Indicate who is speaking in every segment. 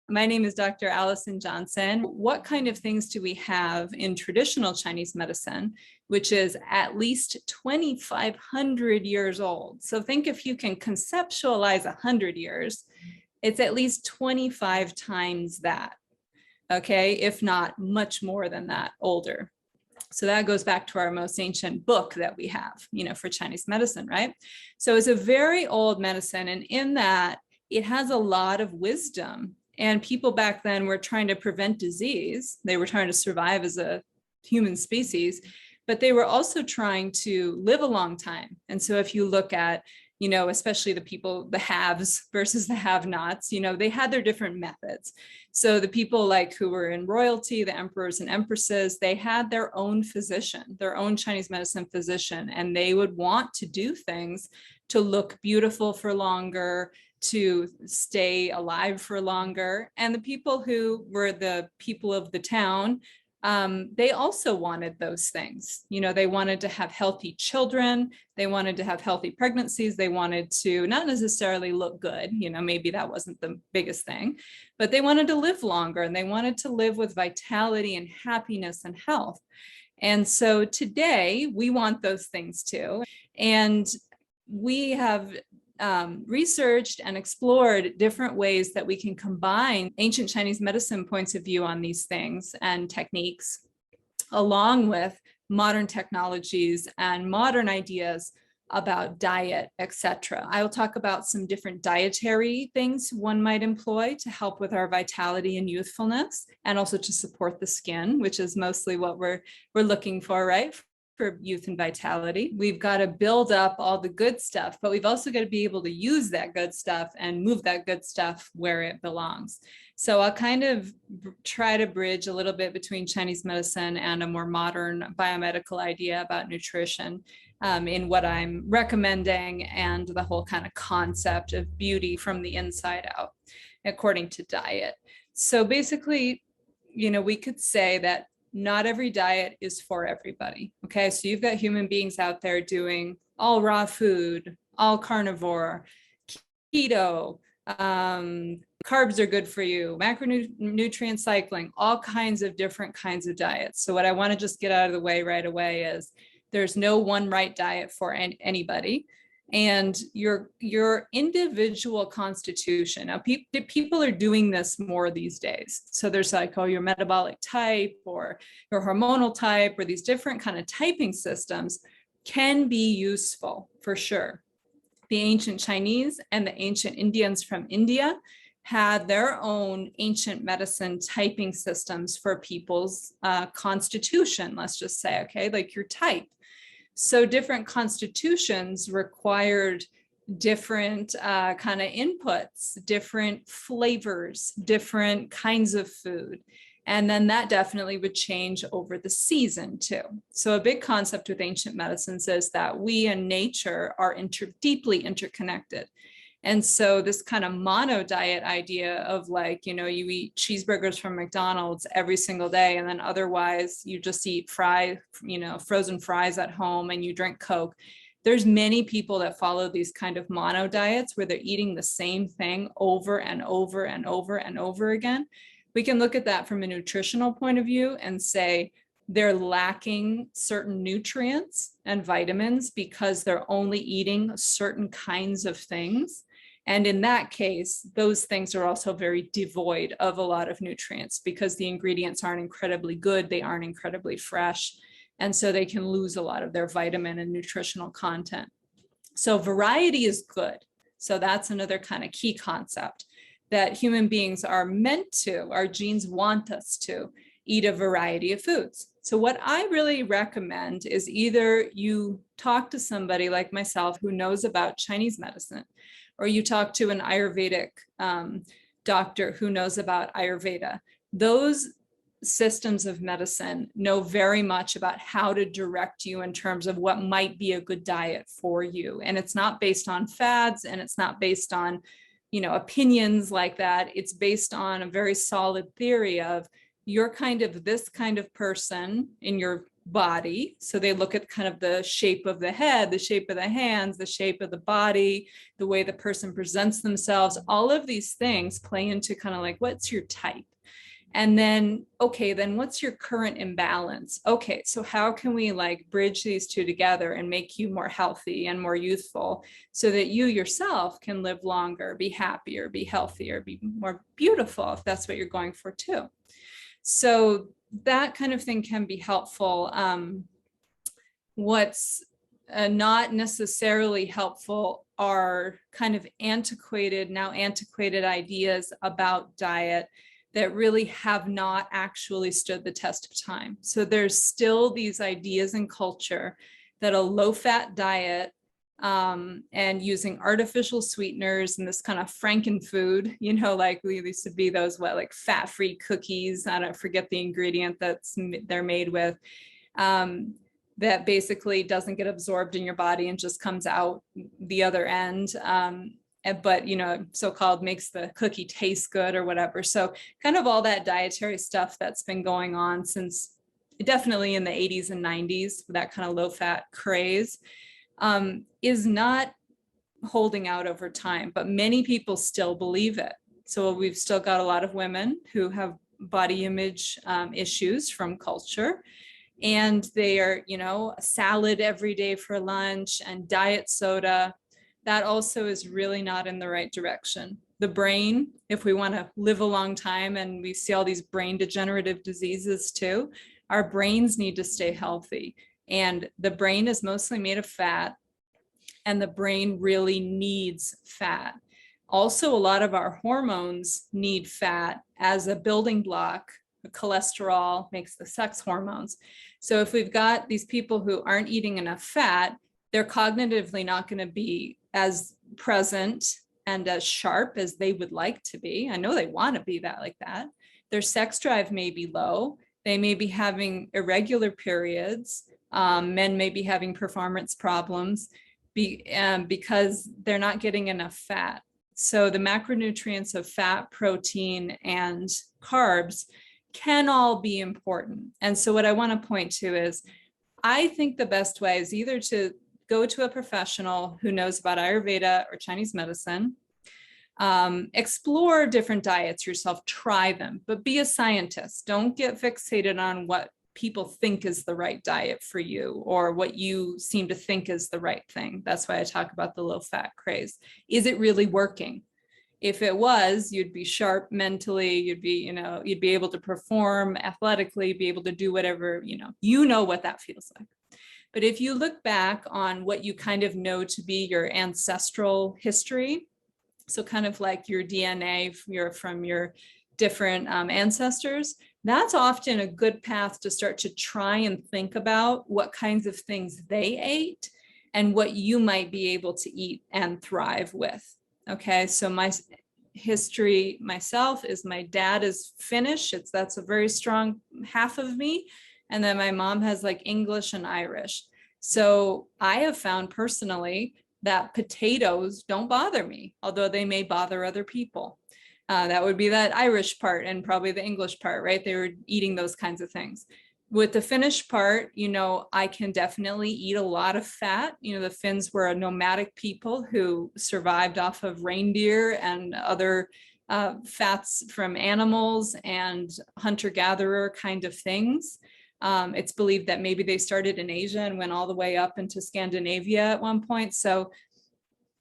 Speaker 1: My name is Dr. Alison Johnson. What kind of things do we have in traditional Chinese medicine, which is at least 2,500 years old? So think if you can conceptualize 100 years, it's at least 25 times that, okay? If not much more than that, older. So that goes back to our most ancient book that we have, for Chinese medicine, right? So it's a very old medicine, and in that, it has a lot of wisdom. And people back then were trying to prevent disease. They were trying to survive as a human species, but they were also trying to live a long time. And so if you look at, especially the people, the haves versus the have-nots, they had their different methods. So the people who were in royalty, the emperors and empresses, they had their own physician, their own Chinese medicine physician, and they would want to do things to look beautiful for longer, to stay alive for longer. And the people who were the people of the town, they also wanted those things. They wanted to have healthy children. They wanted to have healthy pregnancies. They wanted to not necessarily look good. Maybe that wasn't the biggest thing, but they wanted to live longer, and they wanted to live with vitality and happiness and health. And so today we want those things too. And we have researched and explored different ways that we can combine ancient Chinese medicine points of view on these things and techniques, along with modern technologies and modern ideas about diet, etc. I will talk about some different dietary things one might employ to help with our vitality and youthfulness, and also to support the skin, which is mostly what we're looking for, right? For youth and vitality. We've got to build up all the good stuff, but we've also got to be able to use that good stuff and move that good stuff where it belongs. So I'll kind of try to bridge a little bit between Chinese medicine and a more modern biomedical idea about nutrition in what I'm recommending, and the whole kind of concept of beauty from the inside out, according to diet. So basically, we could say that not every diet is for everybody. Okay, so you've got human beings out there doing all raw food, all carnivore, keto, carbs are good for you, macronutrient cycling, all kinds of different kinds of diets. So what I want to just get out of the way right away is there's no one right diet for anybody. And your individual constitution. Now, people are doing this more these days. So there's your metabolic type or your hormonal type, or these different kind of typing systems can be useful for sure. The ancient Chinese and the ancient Indians from India had their own ancient medicine typing systems for people's constitution, let's just say, okay, like your type. So different constitutions required different kind of inputs, different flavors, different kinds of food. And then that definitely would change over the season too. So a big concept with ancient medicines is that we and nature are deeply interconnected. And so this kind of mono diet idea of you eat cheeseburgers from McDonald's every single day, and then otherwise you just eat frozen fries at home and you drink Coke. There's many people that follow these kind of mono diets where they're eating the same thing over and over and over and over again. We can look at that from a nutritional point of view and say they're lacking certain nutrients and vitamins because they're only eating certain kinds of things. And in that case, those things are also very devoid of a lot of nutrients because the ingredients aren't incredibly good, they aren't incredibly fresh, and so they can lose a lot of their vitamin and nutritional content. So variety is good. So that's another kind of key concept, that human beings are meant to, our genes want us to eat a variety of foods. So what I really recommend is either you talk to somebody like myself who knows about Chinese medicine, or you talk to an Ayurvedic doctor who knows about Ayurveda. Those systems of medicine know very much about how to direct you in terms of what might be a good diet for you. And it's not based on fads, and it's not based on, opinions like that. It's based on a very solid theory of you're kind of this kind of person in your body. So they look at kind of the shape of the head, the shape of the hands, the shape of the body, the way the person presents themselves. All of these things play into kind of like, what's your type? And then, okay, then what's your current imbalance? Okay, so how can we like bridge these two together and make you more healthy and more youthful so that you yourself can live longer, be happier, be healthier, be more beautiful, if that's what you're going for too. So that kind of thing can be helpful. What's not necessarily helpful are kind of now antiquated ideas about diet that really have not actually stood the test of time. So there's still these ideas in culture that a low-fat diet and using artificial sweeteners and this kind of frankenfood, you know, like we used to be those like fat-free cookies, I don't forget the ingredient they're made with, that basically doesn't get absorbed in your body and just comes out the other end. But, you know, so-called makes the cookie taste good or whatever. So kind of all that dietary stuff that's been going on since definitely in the 80s and 90s, that kind of low-fat craze, is not holding out over time, but many people still believe it. So we've still got a lot of women who have body image issues from culture. And they are, you know, salad every day for lunch and diet soda. That also is really not in the right direction. The brain, if we want to live a long time, and we see all these brain degenerative diseases too, our brains need to stay healthy. And the brain is mostly made of fat, and the brain really needs fat. Also, a lot of our hormones need fat as a building block. Cholesterol makes the sex hormones. So if we've got these people who aren't eating enough fat, they're cognitively not going to be as present and as sharp as they would like to be. I know they want to be like that. Their sex drive may be low. They may be having irregular periods. Men may be having performance problems because they're not getting enough fat. So the macronutrients of fat, protein, and carbs can all be important. And so what I want to point to is, I think the best way is either to go to a professional who knows about Ayurveda or Chinese medicine, explore different diets yourself, try them, but be a scientist. Don't get fixated on what people think is the right diet for you or what you seem to think is the right thing. That's why I talk about the low fat craze. Is it really working? If it was, you'd be sharp mentally, you'd be able to perform athletically, be able to do whatever, you know what that feels like. But if you look back on what you kind of know to be your ancestral history, so kind of like your DNA from your different ancestors, that's often a good path to start to try and think about what kinds of things they ate and what you might be able to eat and thrive with. Okay, so my history myself is my dad is Finnish. That's a very strong half of me. And then my mom has like English and Irish. So I have found personally that potatoes don't bother me, although they may bother other people. That would be that Irish part and probably the English part, right? They were eating those kinds of things. With the Finnish part, I can definitely eat a lot of fat. The Finns were a nomadic people who survived off of reindeer and other fats from animals and hunter-gatherer kind of things. It's believed that maybe they started in Asia and went all the way up into Scandinavia at one point. So,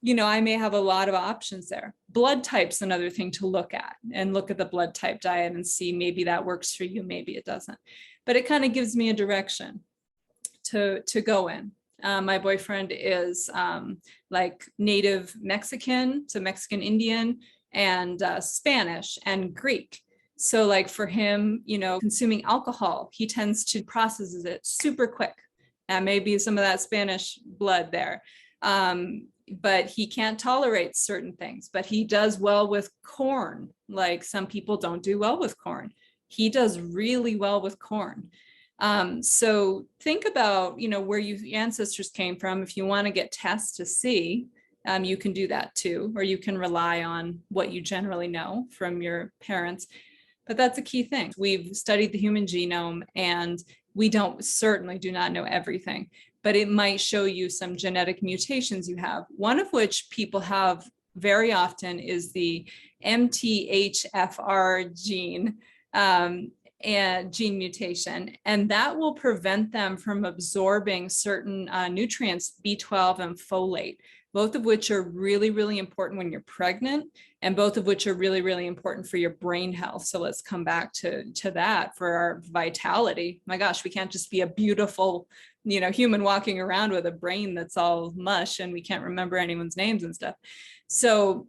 Speaker 1: I may have a lot of options there. Blood type's another thing to look at, and look at the blood type diet and see maybe that works for you, maybe it doesn't. But it kind of gives me a direction to go in. My boyfriend is like native Mexican, so Mexican Indian, and Spanish and Greek. So like for him, consuming alcohol, he tends to processes it super quick. And maybe some of that Spanish blood there. But he can't tolerate certain things, but he does well with corn. Like some people don't do well with corn. He does really well with corn. So think about, where your ancestors came from. If you want to get tests to see, you can do that too, or you can rely on what you generally know from your parents. But that's a key thing. We've studied the human genome, and We certainly do not know everything, but it might show you some genetic mutations you have. One of which people have very often is the MTHFR gene, and gene mutation, and that will prevent them from absorbing certain nutrients, B12 and folate, both of which are really, really important when you're pregnant, and both of which are really, really important for your brain health. So let's come back to that for our vitality. My gosh, we can't just be a beautiful, human walking around with a brain that's all mush and we can't remember anyone's names and stuff. So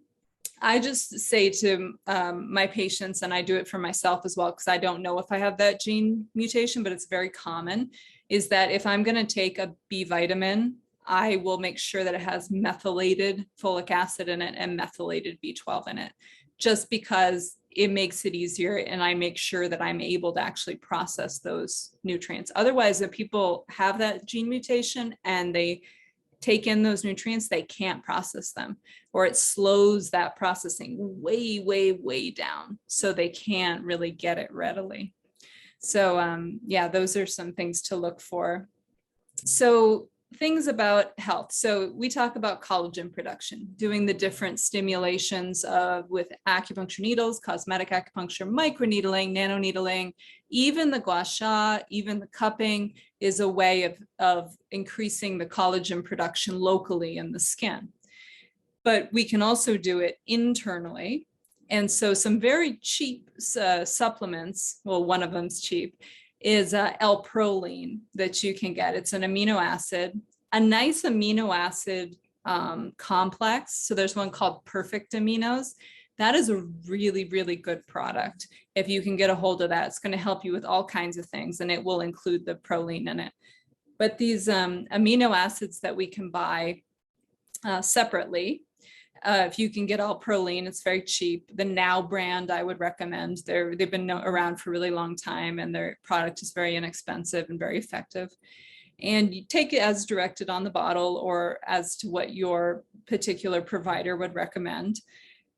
Speaker 1: I just say to my patients, and I do it for myself as well, because I don't know if I have that gene mutation, but it's very common, is that if I'm going to take a B vitamin, I will make sure that it has methylated folic acid in it and methylated B12 in it, just because it makes it easier, and I make sure that I'm able to actually process those nutrients. Otherwise, if people have that gene mutation and they take in those nutrients, they can't process them, or it slows that processing way, way, way down. So they can't really get it readily. So yeah, those are some things to look for. So things about health. So we talk about collagen production, doing the different stimulations with acupuncture needles, cosmetic acupuncture, microneedling, nanoneedling, even the gua sha, even the cupping is a way of increasing the collagen production locally in the skin. But we can also do it internally. And so some very cheap supplements, well, one of them's cheap, is L-proline that you can get. It's an amino acid, a nice amino acid complex. So there's one called Perfect Aminos. That is a really, really good product. If you can get a hold of that, it's going to help you with all kinds of things, and it will include the proline in it. But these amino acids that we can buy separately, if you can get L-proline, it's very cheap. The Now brand I would recommend. They've been around for a really long time, and their product is very inexpensive and very effective. And you take it as directed on the bottle or as to what your particular provider would recommend.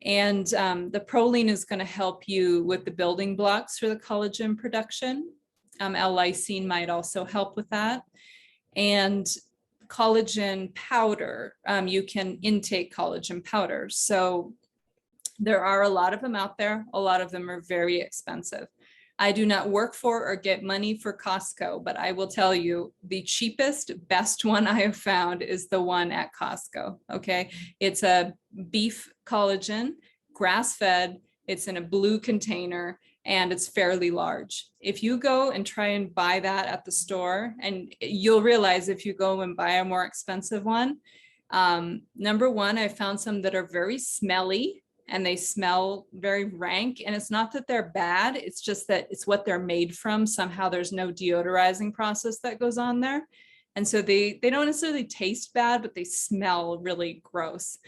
Speaker 1: And the proline is going to help you with the building blocks for the collagen production. L-lysine might also help with that. And collagen powder, you can intake collagen powder. So there are a lot of them out there. A lot of them are very expensive. I do not work for or get money for Costco, but I will tell you the cheapest, best one I have found is the one at Costco. Okay. It's a beef collagen, grass-fed. It's in a blue container, and it's fairly large. If you go and try and buy that at the store, and you'll realize if you go and buy a more expensive one, number one, I found some that are very smelly and they smell very rank. And it's not that they're bad, it's just that it's what they're made from. Somehow there's no deodorizing process that goes on there. And so they don't necessarily taste bad, but they smell really gross.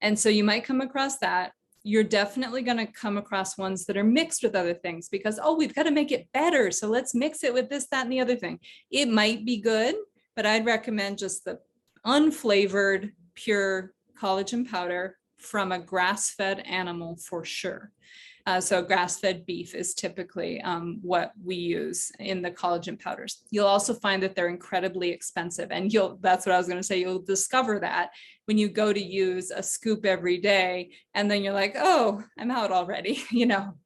Speaker 1: And so you might come across that. You're definitely going to come across ones that are mixed with other things because, oh, we've got to make it better. So let's mix it with this, that, and the other thing. It might be good, but I'd recommend just the unflavored, pure collagen powder from a grass-fed animal for sure. So grass-fed beef is typically what we use in the collagen powders. You'll also find that they're incredibly expensive, and that's what I was going to say. You'll discover that when you go to use a scoop every day, and then you're like, oh, I'm out already,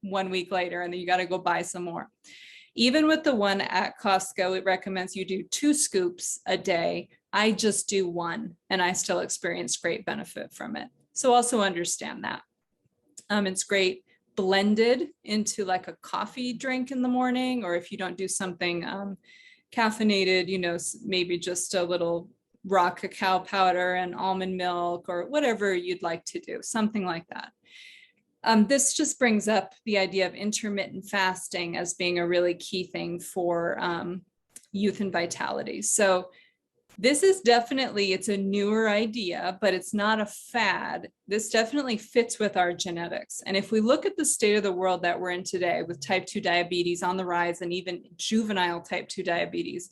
Speaker 1: 1 week later, and then you got to go buy some more. Even with the one at Costco, it recommends you do 2 scoops a day. I just do 1, and I still experience great benefit from it. So also understand that. It's great blended into like a coffee drink in the morning, or if you don't do something caffeinated, maybe just a little raw cacao powder and almond milk or whatever you'd like to do, something like that. This just brings up the idea of intermittent fasting as being a really key thing for youth and vitality. So this is definitely, it's a newer idea, but it's not a fad. This definitely fits with our genetics. And if we look at the state of the world that we're in today with type 2 diabetes on the rise and even juvenile type 2 diabetes,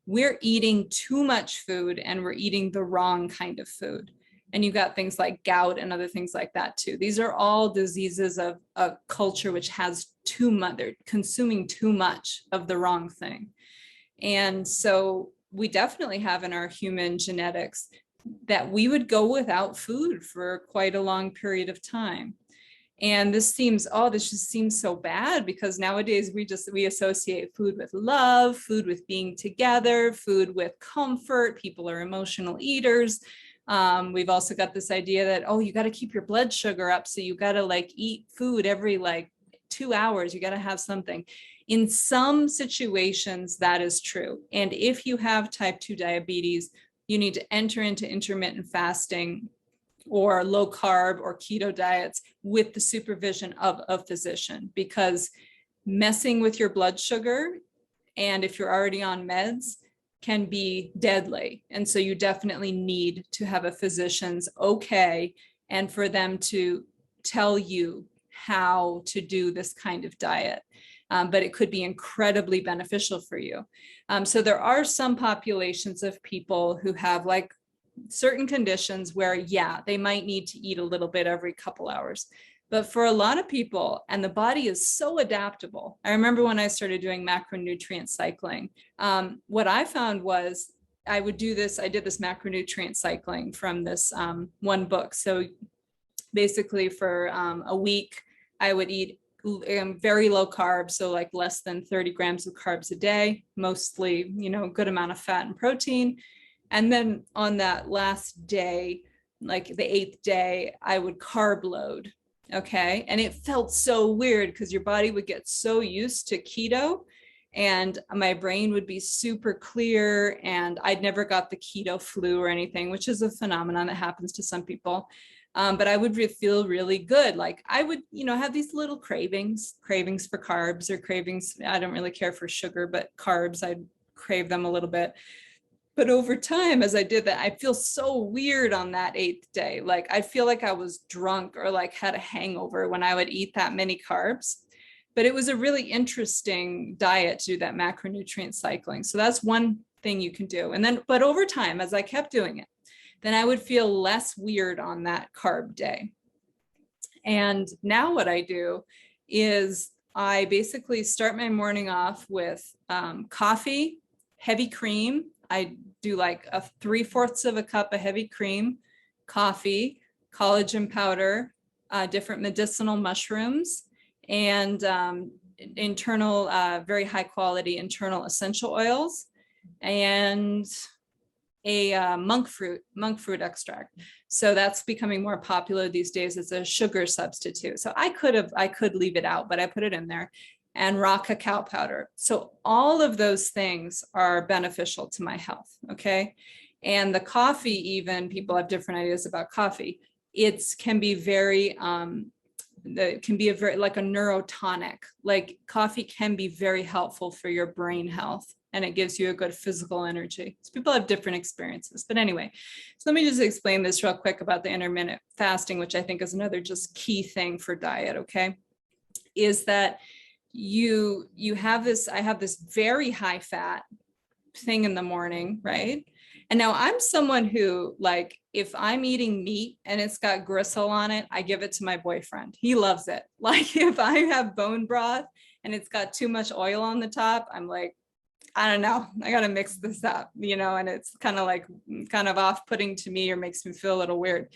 Speaker 1: we're eating too much food and we're eating the wrong kind of food. And you've got things like gout and other things like that too. These are all diseases of a culture which has too much, they're consuming too much of the wrong thing. And so we definitely have in our human genetics that we would go without food for quite a long period of time. And this seems, oh, this just seems so bad, because nowadays we associate food with love, food with being together, food with comfort. People are emotional eaters. We've also got this idea that, oh, you got to keep your blood sugar up. So you got to like eat food every like 2 hours. You got to have something. In some situations, that is true. And if you have type 2 diabetes, you need to enter into intermittent fasting or low carb or keto diets with the supervision of a physician, because messing with your blood sugar, and if you're already on meds, can be deadly. And so you definitely need to have a physician's okay, and for them to tell you how to do this kind of diet. But it could be incredibly beneficial for you. So there are some populations of people who have like certain conditions where, yeah, they might need to eat a little bit every couple hours. But for a lot of people, and the body is so adaptable. I remember when I started doing macronutrient cycling, what I found was I did this macronutrient cycling from this one book. So basically for a week, I would eat very low carbs, so like less than 30 grams of carbs a day, mostly, good amount of fat and protein. And then on that last day, like the 8th day, I would carb load. Okay. And it felt so weird because your body would get so used to keto, and my brain would be super clear, and I'd never got the keto flu or anything, which is a phenomenon that happens to some people. But I would feel really good. Like I would, have these little cravings for carbs, or cravings. I don't really care for sugar, but carbs, I'd crave them a little bit. But over time, as I did that, I feel so weird on that 8th day. Like I feel like I was drunk or like had a hangover when I would eat that many carbs. But it was a really interesting diet to do that macronutrient cycling. So that's one thing you can do. And then, but over time, as I kept doing it, then I would feel less weird on that carb day. And now what I do is I basically start my morning off with coffee, heavy cream. I do like 3/4 of a cup of heavy cream, coffee, collagen powder, different medicinal mushrooms, and internal, very high quality internal essential oils, and a monk fruit extract. So that's becoming more popular these days as a sugar substitute. So I could leave it out, but I put it in there. And raw cacao powder. So all of those things are beneficial to my health. Okay. And the coffee, even people have different ideas about coffee. It can be very, like a neurotonic. Like coffee can be very helpful for your brain health, and it gives you a good physical energy. So people have different experiences. But anyway, so let me just explain this real quick about the intermittent fasting, which I think is another just key thing for diet. Okay. Is that I have this very high fat thing in the morning, right? And now I'm someone who, like, if I'm eating meat and it's got gristle on it, I give it to my boyfriend. He loves it. Like if I have bone broth and it's got too much oil on the top, I'm like, I don't know, I got to mix this up, and it's kind of off-putting to me, or makes me feel a little weird.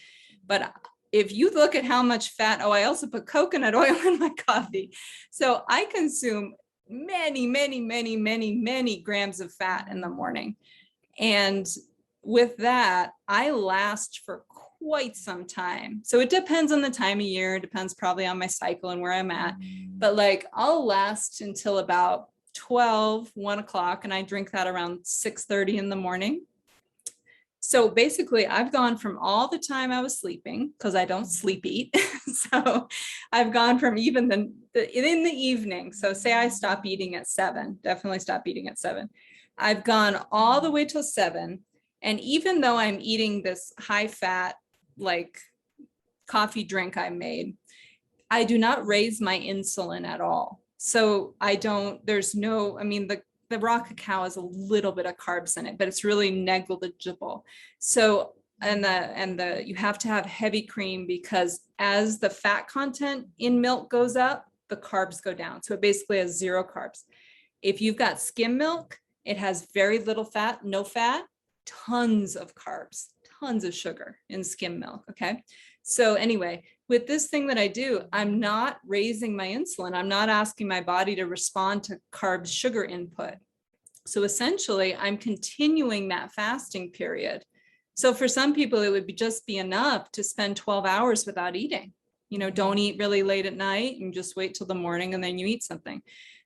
Speaker 1: But if you look at how much fat, I also put coconut oil in my coffee. So I consume many, many, many, many, many grams of fat in the morning. And with that, I last for quite some time. So it depends on the time of year, it depends probably on my cycle and where I'm at. But like I'll last until about 1 o'clock, and I drink that around 6:30 in the morning. So basically, I've gone from all the time I was sleeping, because I don't sleep eat. So I've gone from even in the evening. So say I stop eating at 7, definitely stop eating at 7. I've gone all the way till 7. And even though I'm eating this high fat, like coffee drink I made, I do not raise my insulin at all. So the raw cacao has a little bit of carbs in it, but it's really negligible. So, you have to have heavy cream, because as the fat content in milk goes up, the carbs go down. So it basically has 0 carbs. If you've got skim milk, It has very little fat, no fat, tons of carbs, tons of sugar in skim milk. Okay. So anyway, with this thing that I do, I'm not raising my insulin. I'm not asking my body to respond to carb sugar input. So essentially, I'm continuing that fasting period. So for some people, it would just be enough to spend 12 hours without eating. You know, don't eat really late at night and just wait till the morning and then you eat something.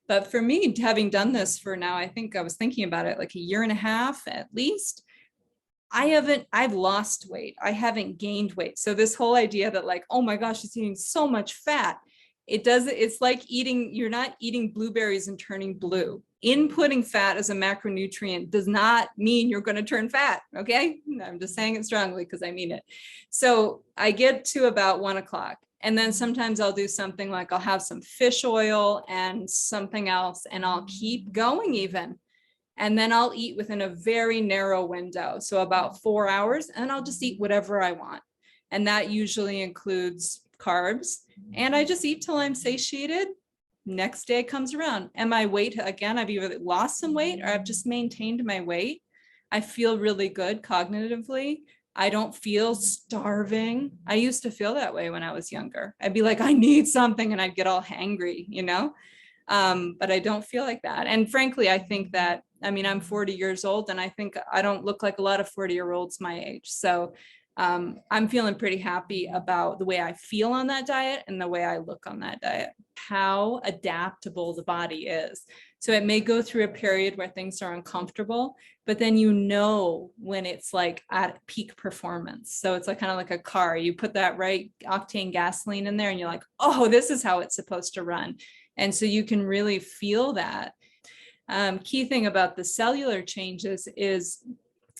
Speaker 1: But for me, having done this for now, I think I was thinking about it like a year and a half at least, I've lost weight. I haven't gained weight. So this whole idea that like, oh my gosh, it's eating so much fat. It's like you're not eating blueberries and turning blue. Inputting fat as a macronutrient does not mean you're going to turn fat. Okay. I'm just saying it strongly because I mean it. So I get to about 1 o'clock. And then sometimes I'll do something like I'll have some fish oil and something else, and I'll keep going even. And then I'll eat within a very narrow window. So about 4 hours, and I'll just eat whatever I want. And that usually includes carbs. And I just eat till I'm satiated. Next day comes around. And my weight, again, I've either lost some weight or I've just maintained my weight. I feel really good cognitively. I don't feel starving. I used to feel that way when I was younger. I'd be like, I need something, and I'd get all hangry, you know? But I don't feel like that. And frankly, I think that, I mean, I'm 40 years old, and I think I don't look like a lot of 40-year-olds my age. So I'm feeling pretty happy about the way I feel on that diet and the way I look on that diet, how adaptable the body is. So it may go through a period where things are uncomfortable, but then you know when it's like at peak performance. So it's like kind of like a car. You put that right octane gasoline in there and you're like, oh, this is how it's supposed to run. And so you can really feel that. Key thing about the cellular changes is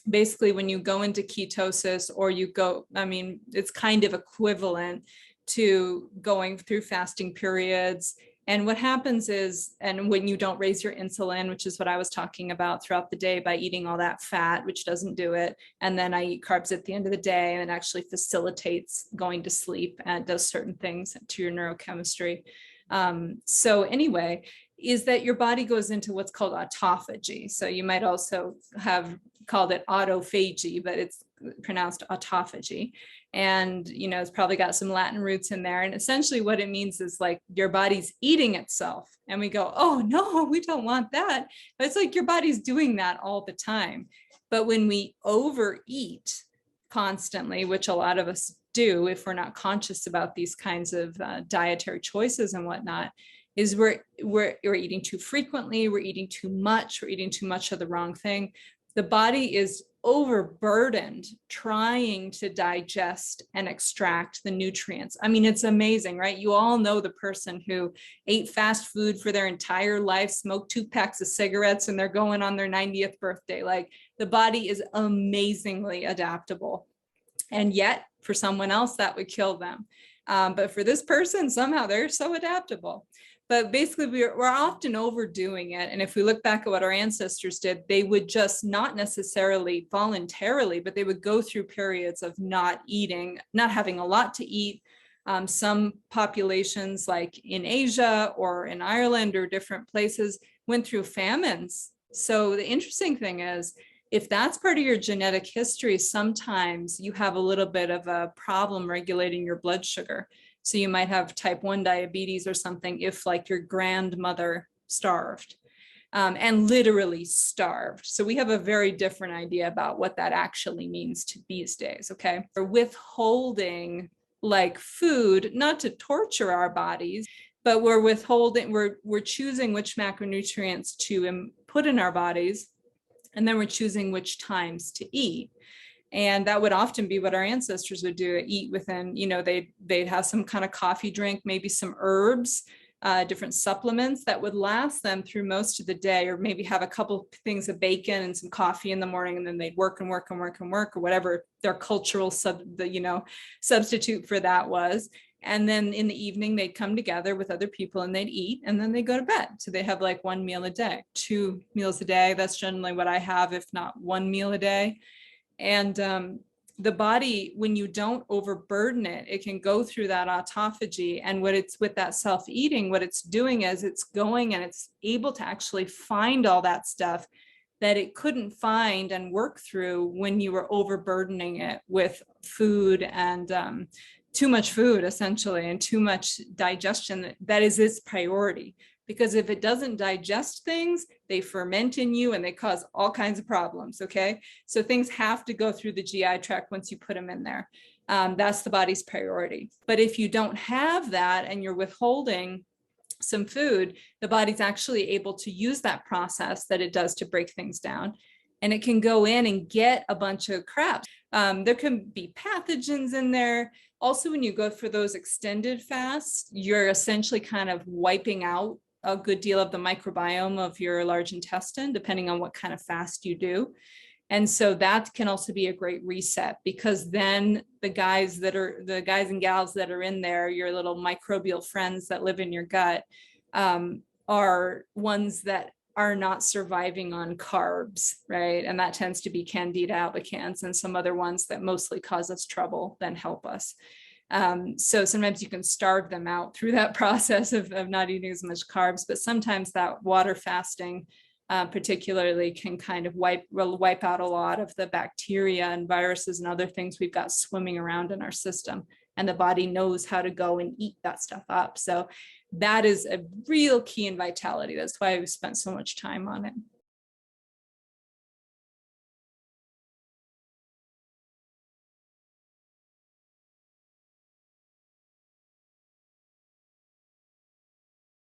Speaker 1: basically when you go into ketosis, or you go, I mean, it's kind of equivalent to going through fasting periods. And what happens is, and when you don't raise your insulin, which is what I was talking about throughout the day by eating all that fat, which doesn't do it. And then I eat carbs at the end of the day, and it actually facilitates going to sleep and does certain things to your neurochemistry. So anyway, is that your body goes into what's called autophagy. So you might also have called it autophagy, but it's pronounced autophagy. And, you know, it's probably got some Latin roots in there. And essentially what it means is like your body's eating itself. And we go, oh no, we don't want that. But it's like your body's doing that all the time. But when we overeat constantly, which a lot of us do if we're not conscious about these kinds of dietary choices and whatnot, is we're eating too frequently, we're eating too much of the wrong thing. The body is overburdened trying to digest and extract the nutrients. I mean, it's amazing, right? You all know the person who ate fast food for their entire life, smoked 2 packs of cigarettes, and they're going on their 90th birthday. Like, the body is amazingly adaptable. And yet for someone else that would kill them. But for this person, somehow they're so adaptable. But basically we're often overdoing it. And if we look back at what our ancestors did, they would just not necessarily voluntarily, but they would go through periods of not eating, not having a lot to eat. Some populations like in Asia or in Ireland or different places went through famines. So the interesting thing is, if that's part of your genetic history, sometimes you have a little bit of a problem regulating your blood sugar. So you might have type 1 diabetes or something if like your grandmother starved, and literally starved. So we have a very different idea about what that actually means these days, okay? We're withholding like food, not to torture our bodies, but we're choosing which macronutrients to put in our bodies, and then we're choosing which times to eat. And that would often be what our ancestors would do, eat within, you know, they'd have some kind of coffee drink, maybe some herbs, different supplements that would last them through most of the day, or maybe have a couple things of bacon and some coffee in the morning, and then they'd work and work and work and work, or whatever their cultural substitute for that was. And then in the evening, they'd come together with other people and they'd eat, and then they go to bed. So they have like 1 meal a day, 2 meals a day. That's generally what I have, if not 1 meal a day. And the body, when you don't overburden it, it can go through that autophagy. And what it's with that self-eating, what it's doing is it's going and it's able to actually find all that stuff that it couldn't find and work through when you were overburdening it with food and too much food essentially, and too much digestion. That is its priority. Because if it doesn't digest things, they ferment in you and they cause all kinds of problems, okay? So things have to go through the GI tract once you put them in there. That's the body's priority. But if you don't have that and you're withholding some food, the body's actually able to use that process that it does to break things down. And it can go in and get a bunch of crap. There can be pathogens in there. Also, when you go for those extended fasts, you're essentially kind of wiping out a good deal of the microbiome of your large intestine, depending on what kind of fast you do. And so that can also be a great reset, because then the guys and gals that are in there, your little microbial friends that live in your gut, are ones that are not surviving on carbs, right? And that tends to be Candida albicans and some other ones that mostly cause us trouble than help us. So sometimes you can starve them out through that process of not eating as much carbs, but sometimes that water fasting particularly can kind of wipe out a lot of the bacteria and viruses and other things we've got swimming around in our system. And the body knows how to go and eat that stuff up. So that is a real key in vitality. That's why we've spent so much time on it.